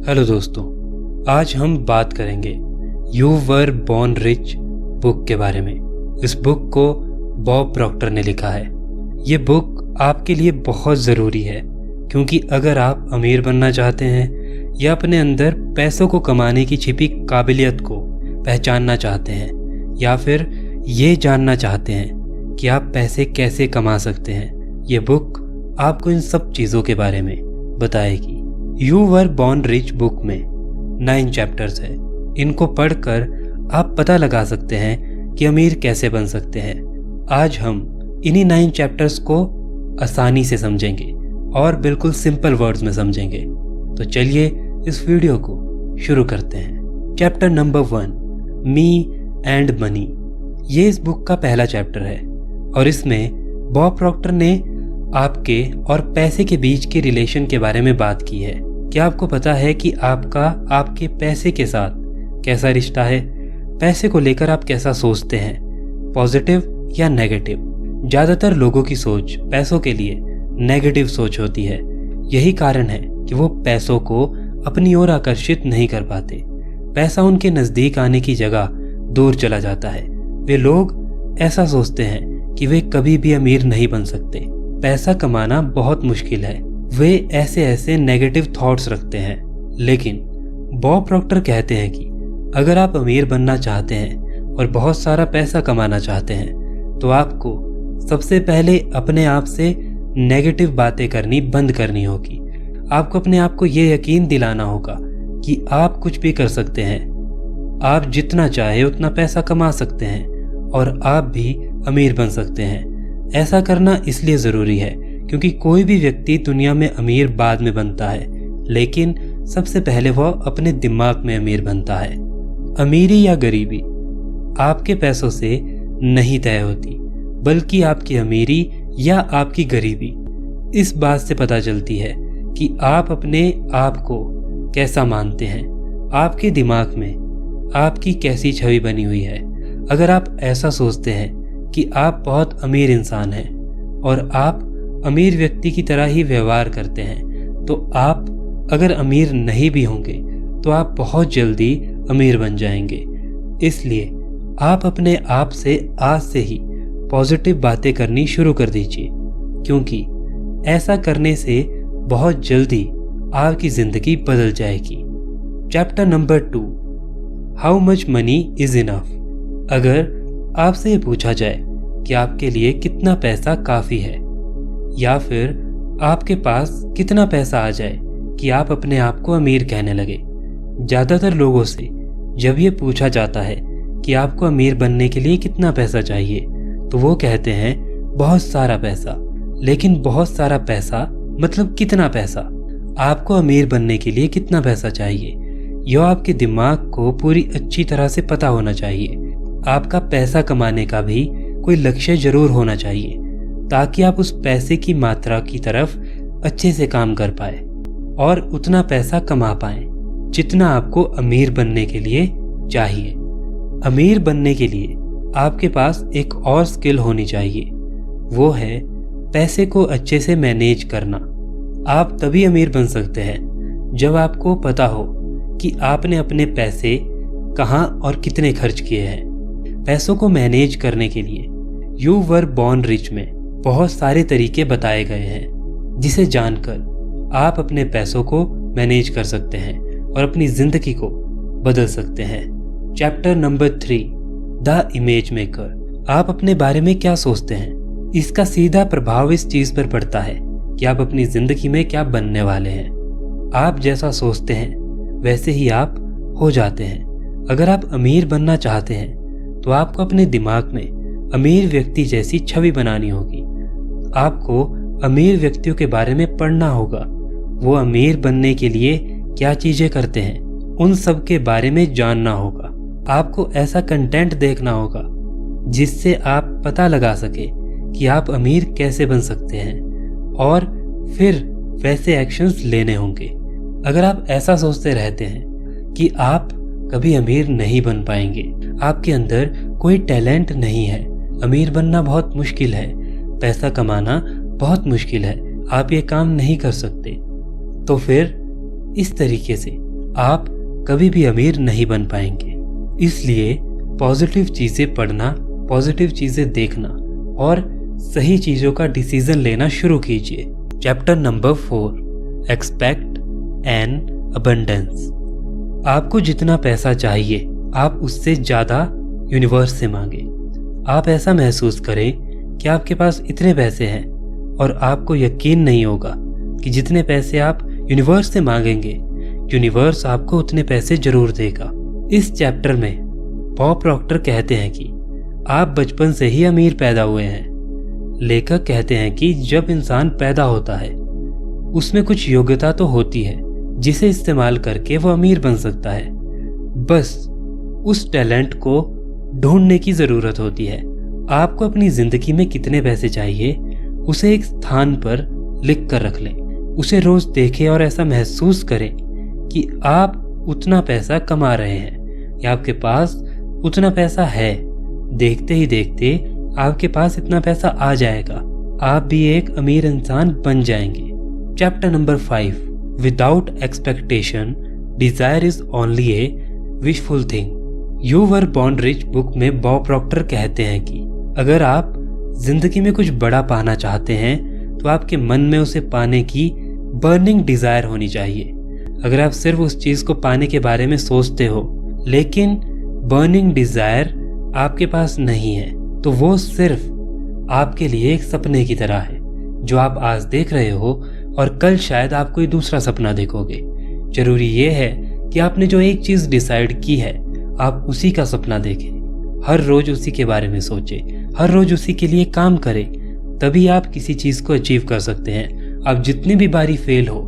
Hello दोस्तों, आज हम बात करेंगे you were born rich book के बारे में। इस बुक को बॉब प्रॉक्टर ने लिखा है। ये बुक आपके लिए बहुत ज़रूरी है क्योंकि अगर आप अमीर बनना चाहते हैं या अपने अंदर पैसों को कमाने की छिपी काबिलियत को पहचानना चाहते हैं या फिर ये जानना चाहते हैं कि आप पैसे कैसे कमा सकते हैं, ये बुक आपको इन सब चीज़ों के बारे में बताएगी। You were born rich book में 9 चैप्टर्स है। इनको पढ़कर आप पता लगा सकते हैं कि अमीर कैसे बन सकते हैं। आज हम इन्हीं 9 चैप्टर्स को आसानी से समझेंगे और बिल्कुल सिंपल वर्ड्स में समझेंगे। तो चलिए इस वीडियो को शुरू करते हैं। Chapter number 1, me and money. ये इस बुक का पहला चैप्टर है और इसमें बॉब प्रॉक्टर ने आपके और पैसे के बीच के रिलेशन के बारे में बात की है। क्या आपको पता है कि आपका आपके पैसे के साथ कैसा रिश्ता है? पैसे को लेकर आप कैसा सोचते हैं, पॉजिटिव या नेगेटिव? ज़्यादातर लोगों की सोच पैसों के लिए नेगेटिव सोच होती है। यही कारण है कि वो पैसों को अपनी ओर आकर्षित नहीं कर पाते। पैसा उनके नज़दीक आने की जगह दूर चला जाता है। वे लोग ऐसा सोचते हैं कि वे कभी भी अमीर नहीं बन सकते। पैसा कमाना बहुत मुश्किल है। वे ऐसे नेगेटिव थॉट्स रखते हैं। लेकिन बॉब प्रॉक्टर कहते हैं कि अगर आप अमीर बनना चाहते हैं और बहुत सारा पैसा कमाना चाहते हैं तो आपको सबसे पहले अपने आप से नेगेटिव बातें करनी बंद करनी होगी। आपको अपने आप को ये यकीन दिलाना होगा कि आप कुछ भी कर सकते हैं। आप जितना चाहे उतना पैसा कमा सकते हैं और आप भी अमीर बन सकते हैं। ऐसा करना इसलिए ज़रूरी है क्योंकि कोई भी व्यक्ति दुनिया में अमीर बाद में बनता है, लेकिन सबसे पहले वह अपने दिमाग में अमीर बनता है। अमीरी या गरीबी आपके पैसों से नहीं तय होती, बल्कि आपकी अमीरी या आपकी गरीबी इस बात से पता चलती है कि आप अपने आप को कैसा मानते हैं। आपके दिमाग में आपकी कैसी छवि बनी हुई है। अगर आप ऐसा सोचते हैं कि आप बहुत अमीर इंसान हैं और आप अमीर व्यक्ति की तरह ही व्यवहार करते हैं, तो आप अगर अमीर नहीं भी होंगे तो आप बहुत जल्दी अमीर बन जाएंगे। इसलिए आप अपने आप से आज से ही पॉजिटिव बातें करनी शुरू कर दीजिए, क्योंकि ऐसा करने से बहुत जल्दी आपकी ज़िंदगी बदल जाएगी। Chapter number 2, how much money is enough. अगर आपसे ये पूछा जाए कि आपके लिए कितना पैसा काफ़ी है या फिर आपके पास कितना पैसा आ जाए कि आप अपने आप को अमीर कहने लगे। ज़्यादातर लोगों से जब ये पूछा जाता है कि आपको अमीर बनने के लिए कितना पैसा चाहिए तो वो कहते हैं बहुत सारा पैसा। लेकिन बहुत सारा पैसा मतलब कितना पैसा? आपको अमीर बनने के लिए कितना पैसा चाहिए, यह आपके दिमाग को पूरी अच्छी तरह से पता होना चाहिए। आपका पैसा कमाने का भी कोई लक्ष्य जरूर होना चाहिए ताकि आप उस पैसे की मात्रा की तरफ अच्छे से काम कर पाए और उतना पैसा कमा पाए जितना आपको अमीर बनने के लिए चाहिए। अमीर बनने के लिए आपके पास एक और स्किल होनी चाहिए, वो है पैसे को अच्छे से मैनेज करना। आप तभी अमीर बन सकते हैं जब आपको पता हो कि आपने अपने पैसे कहाँ और कितने खर्च किए हैं। पैसों को मैनेज करने के लिए यू वर बॉर्न रिच में बहुत सारे तरीके बताए गए हैं, जिसे जानकर आप अपने पैसों को मैनेज कर सकते हैं और अपनी ज़िंदगी को बदल सकते हैं। Chapter number 3, the image maker. आप अपने बारे में क्या सोचते हैं, इसका सीधा प्रभाव इस चीज़ पर पड़ता है कि आप अपनी ज़िंदगी में क्या बनने वाले हैं। आप जैसा सोचते हैं वैसे ही आप हो जाते हैं। अगर आप अमीर बनना चाहते हैं तो आपको अपने दिमाग में अमीर व्यक्ति जैसी छवि बनानी होगी। आपको अमीर व्यक्तियों के बारे में पढ़ना होगा। वो अमीर बनने के लिए क्या चीज़ें करते हैं, उन सब के बारे में जानना होगा। आपको ऐसा कंटेंट देखना होगा जिससे आप पता लगा सके कि आप अमीर कैसे बन सकते हैं और फिर वैसे एक्शंस लेने होंगे। अगर आप ऐसा सोचते रहते हैं कि आप कभी अमीर नहीं बन पाएंगे, आपके अंदर कोई टैलेंट नहीं है, अमीर बनना बहुत मुश्किल है, पैसा कमाना बहुत मुश्किल है, आप ये काम नहीं कर सकते, तो फिर इस तरीके से आप कभी भी अमीर नहीं बन पाएंगे। इसलिए पॉजिटिव चीजें पढ़ना, पॉजिटिव चीजें देखना और सही चीजों का डिसीजन लेना शुरू कीजिए। Chapter number 4, expect an abundance. आपको जितना पैसा चाहिए आप उससे ज्यादा यूनिवर्स से मांगे। आप ऐसा महसूस करें कि आपके पास इतने पैसे हैं और आपको यकीन नहीं होगा कि जितने पैसे आप यूनिवर्स से मांगेंगे यूनिवर्स आपको उतने पैसे जरूर देगा। इस चैप्टर में बॉब प्रॉक्टर कहते हैं कि आप बचपन से ही अमीर पैदा हुए हैं। लेखक कहते हैं कि जब इंसान पैदा होता है उसमें कुछ योग्यता तो होती है जिसे इस्तेमाल करके वो अमीर बन सकता है। बस उस टैलेंट को ढूंढने की जरूरत होती है। आपको अपनी जिंदगी में कितने पैसे चाहिए उसे एक स्थान पर लिख कर रख लें। उसे रोज देखें और ऐसा महसूस करें कि आप उतना पैसा कमा रहे हैं या आपके पास उतना पैसा है। देखते ही देखते आपके पास इतना पैसा आ जाएगा, आप भी एक अमीर इंसान बन जाएंगे। Chapter number 5, without expectation desire is only A wishful thing. You were born rich book में बॉब प्रॉक्टर कहते हैं कि अगर आप जिंदगी में कुछ बड़ा पाना चाहते हैं तो आपके मन में उसे पाने की बर्निंग डिजायर होनी चाहिए। अगर आप सिर्फ उस चीज को पाने के बारे में सोचते हो लेकिन बर्निंग डिजायर आपके पास नहीं है तो वो सिर्फ आपके लिए एक सपने की तरह है जो आप आज देख रहे हो और कल शायद आप कोई दूसरा सपना देखोगे। जरूरी ये है कि आपने जो एक चीज डिसाइड की है आप उसी का सपना देखें, हर रोज उसी के बारे में सोचें, हर रोज उसी के लिए काम करें, तभी आप किसी चीज को अचीव कर सकते हैं। आप जितनी भी बारी फेल हो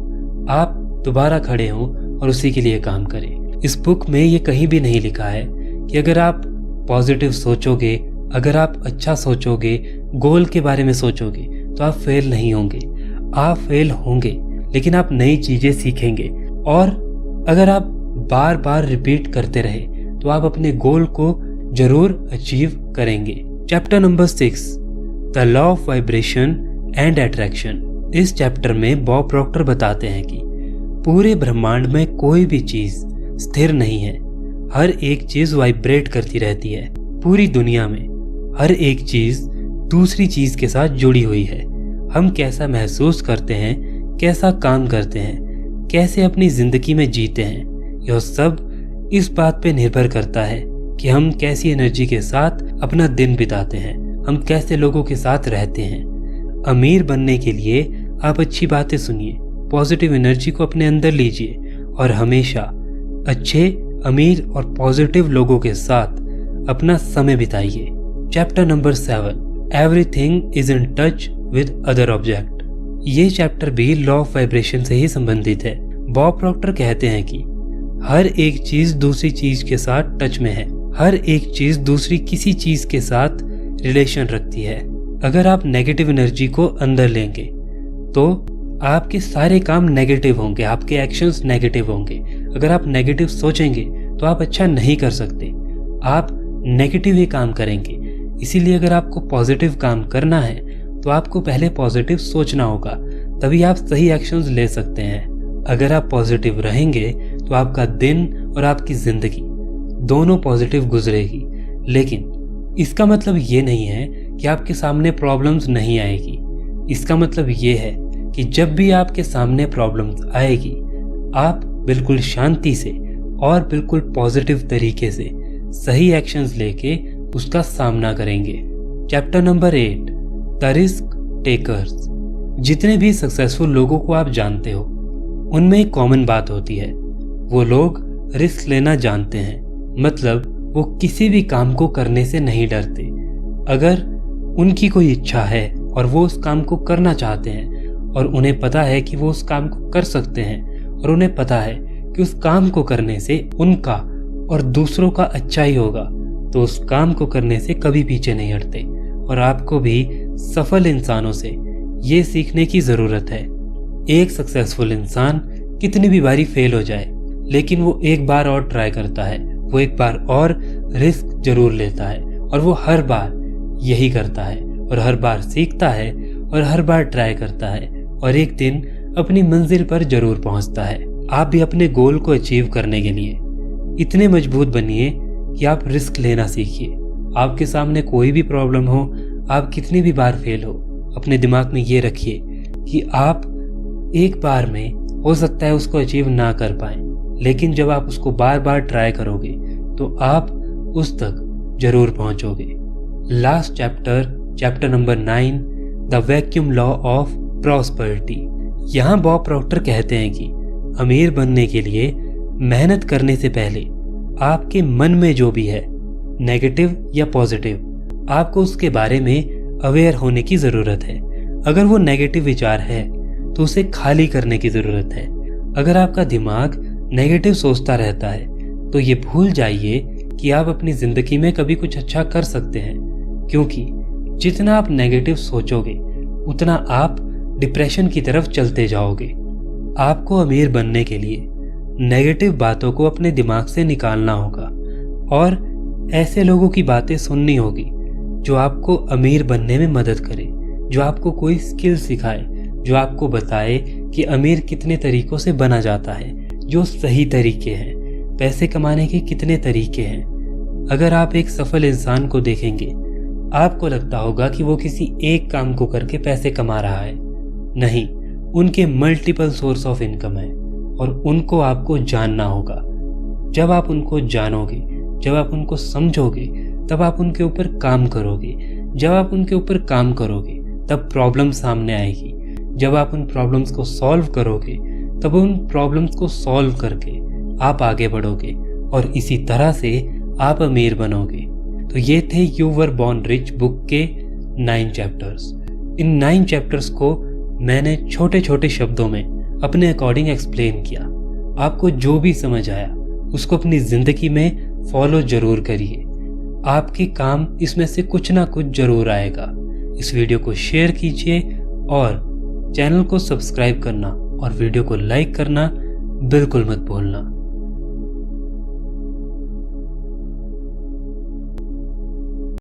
आप दोबारा खड़े हो और उसी के लिए काम करें। इस बुक में ये कहीं भी नहीं लिखा है कि अगर आप पॉजिटिव सोचोगे, अगर आप अच्छा सोचोगे, गोल के बारे में सोचोगे तो आप फेल नहीं होंगे। आप फेल होंगे लेकिन आप नई चीजें सीखेंगे और अगर आप बार बार रिपीट करते रहे तो आप अपने गोल को जरूर अचीव करेंगे। Chapter number 6, the law of vibration and attraction. इस चैप्टर में बॉब प्रॉक्टर बताते हैं कि पूरे ब्रह्मांड में कोई भी चीज स्थिर नहीं है, हर एक चीज वाइब्रेट करती रहती है। पूरी दुनिया में हर एक चीज दूसरी चीज के साथ जुड़ी हुई है। हम कैसा महसूस करते हैं, कैसा काम करते हैं, कैसे अपनी जिंदगी में जीते हैं, यह सब इस बात पे निर्भर करता है कि हम कैसी एनर्जी के साथ अपना दिन बिताते हैं, हम कैसे लोगों के साथ रहते हैं। अमीर बनने के लिए आप अच्छी बातें सुनिए, पॉजिटिव एनर्जी को अपने अंदर लीजिए और हमेशा अच्छे, अमीर और पॉजिटिव लोगों के साथ अपना समय बिताइए। Chapter number 7, everything is in touch with other object. ये चैप्टर भी लॉ ऑफ वाइब्रेशन से ही संबंधित है। बॉब प्रॉक्टर कहते हैं कि हर एक चीज दूसरी चीज के साथ टच में है, हर एक चीज दूसरी किसी चीज के साथ रिलेशन रखती है। अगर आप नेगेटिव एनर्जी को अंदर लेंगे तो आपके सारे काम नेगेटिव होंगे, आपके एक्शंस नेगेटिव होंगे। अगर आप नेगेटिव सोचेंगे तो आप अच्छा नहीं कर सकते, आप नेगेटिव ही काम करेंगे। इसीलिए अगर आपको पॉजिटिव काम करना है तो आपको पहले पॉजिटिव सोचना होगा, तभी आप सही एक्शंस ले सकते हैं। अगर आप पॉजिटिव रहेंगे तो आपका दिन और आपकी जिंदगी दोनों पॉजिटिव गुजरेगी। लेकिन इसका मतलब ये नहीं है कि आपके सामने प्रॉब्लम्स नहीं आएगी। इसका मतलब ये है कि जब भी आपके सामने प्रॉब्लम्स आएगी आप बिल्कुल शांति से और बिल्कुल पॉजिटिव तरीके से सही एक्शंस लेके उसका सामना करेंगे। Chapter number 8, the risk takers. जितने भी सक्सेसफुल लोगों को आप जानते हो उनमें एक कॉमन बात होती है, वो लोग रिस्क लेना जानते हैं। मतलब वो किसी भी काम को करने से नहीं डरते। अगर उनकी कोई इच्छा है और वो उस काम को करना चाहते हैं और उन्हें पता है कि वो उस काम को कर सकते हैं और उन्हें पता है कि उस काम को करने से उनका और दूसरों का अच्छा ही होगा, तो उस काम को करने से कभी पीछे नहीं हटते। और आपको भी सफल इंसानों से ये सीखने की ज़रूरत है। एक सक्सेसफुल इंसान कितनी भी बारी फेल हो जाए लेकिन वो एक बार और ट्राई करता है, वो एक बार और रिस्क जरूर लेता है और वो हर बार यही करता है और हर बार सीखता है और हर बार ट्राई करता है और एक दिन अपनी मंजिल पर जरूर पहुंचता है। आप भी अपने गोल को अचीव करने के लिए इतने मजबूत बनिए कि आप रिस्क लेना सीखिए। आपके सामने कोई भी प्रॉब्लम हो, आप कितनी भी बार फेल हो, अपने दिमाग में ये रखिए कि आप एक बार में हो सकता है उसको अचीव ना कर पाएं, लेकिन जब आप उसको बार बार ट्राई करोगे तो आप उस तक जरूर पहुंचोगे। Last chapter number 9, the vacuum law of prosperity. यहाँ बॉब प्रॉक्टर कहते हैं कि अमीर बनने के लिए मेहनत करने से पहले आपके मन में जो भी है, नेगेटिव या पॉजिटिव, आपको उसके बारे में अवेयर होने की ज़रूरत है। अगर वो नेगेटिव विचार है तो उसे खाली करने की ज़रूरत है। अगर आपका दिमाग नेगेटिव सोचता रहता है तो ये भूल जाइए कि आप अपनी ज़िंदगी में कभी कुछ अच्छा कर सकते हैं, क्योंकि जितना आप नेगेटिव सोचोगे उतना आप डिप्रेशन की तरफ चलते जाओगे। आपको अमीर बनने के लिए नेगेटिव बातों को अपने दिमाग से निकालना होगा और ऐसे लोगों की बातें सुननी होगी जो आपको अमीर बनने में मदद करे, जो आपको कोई स्किल सिखाए, जो आपको बताए कि अमीर कितने तरीकों से बना जाता है, जो सही तरीके हैं, पैसे कमाने के कितने तरीके हैं। अगर आप एक सफल इंसान को देखेंगे, आपको लगता होगा कि वो किसी एक काम को करके पैसे कमा रहा है। नहीं, उनके मल्टीपल सोर्स ऑफ इनकम है और उनको आपको जानना होगा। जब आप उनको जानोगे, जब आप उनको समझोगे, तब आप उनके ऊपर काम करोगे। जब आप उनके ऊपर काम करोगे तब प्रॉब्लम सामने आएगी। जब आप उन प्रॉब्लम्स को सॉल्व करोगे तब उन प्रॉब्लम्स को सॉल्व करके आप आगे बढ़ोगे और इसी तरह से आप अमीर बनोगे। तो ये थे you were born rich book के 9 चैप्टर्स। इन 9 चैप्टर्स को मैंने छोटे छोटे शब्दों में अपने अकॉर्डिंग एक्सप्लेन किया। आपको जो भी समझ आया उसको अपनी ज़िंदगी में फॉलो जरूर करिए। आपके काम इसमें से कुछ ना कुछ जरूर आएगा। इस वीडियो को शेयर कीजिए और चैनल को सब्सक्राइब करना और वीडियो को लाइक करना बिल्कुल मत भूलना।